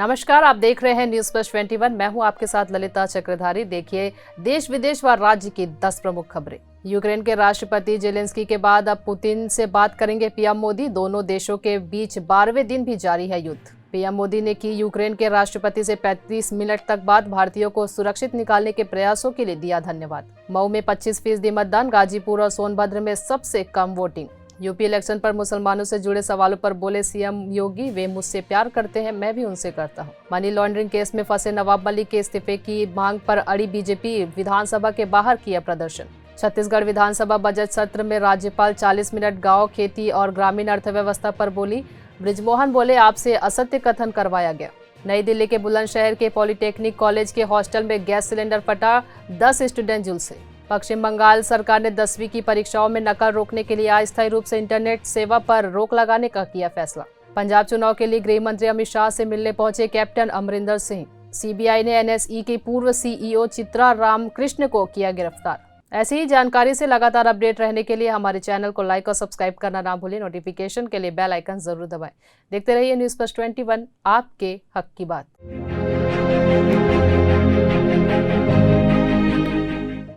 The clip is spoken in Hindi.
नमस्कार, आप देख रहे हैं न्यूज प्लस 21। मैं हूं आपके साथ ललिता चक्रधारी। देखिए देश विदेश व राज्य की 10 प्रमुख खबरें। यूक्रेन के राष्ट्रपति जेलेंस्की के बाद अब पुतिन से बात करेंगे पीएम मोदी। दोनों देशों के बीच 12वें दिन भी जारी है युद्ध। पीएम मोदी ने की यूक्रेन के राष्ट्रपति से 35 मिनट तक बात। भारतीयों को सुरक्षित निकालने के प्रयासों के लिए दिया धन्यवाद। मऊ में 25% मतदान, गाजीपुर और सोनभद्र में सबसे कम वोटिंग। यूपी इलेक्शन पर मुसलमानों से जुड़े सवालों पर बोले सीएम योगी, वे मुझसे प्यार करते हैं, मैं भी उनसे करता हूं। मनी लॉन्ड्रिंग केस में फंसे नवाब मलिक के इस्तीफे की मांग पर अड़ी बीजेपी, विधानसभा के बाहर किया प्रदर्शन। छत्तीसगढ़ विधानसभा बजट सत्र में राज्यपाल 40 मिनट गांव, खेती और ग्रामीण अर्थव्यवस्था पर बोली। बृजमोहन बोले, आपसे असत्य कथन करवाया गया। नई दिल्ली के बुलंदशहर के पॉलिटेक्निक कॉलेज के हॉस्टल में गैस सिलेंडर फटा, 10 स्टूडेंट झुलसे। पश्चिम बंगाल सरकार ने 10वीं की परीक्षाओं में नकल रोकने के लिए अस्थायी रूप से इंटरनेट सेवा पर रोक लगाने का किया फैसला। पंजाब चुनाव के लिए गृह मंत्री अमित शाह से मिलने पहुंचे कैप्टन अमरिंदर सिंह। सीबीआई ने एनएसई की पूर्व सीईओ चित्रा रामकृष्ण को किया गिरफ्तार। ऐसी ही जानकारी से लगातार अपडेट रहने के लिए हमारे चैनल को लाइक और सब्सक्राइब करना ना भूलें। नोटिफिकेशन के लिए बेल आइकन जरूर दबाएं। देखते रहिए न्यूज प्लस 21, आपके हक की बात।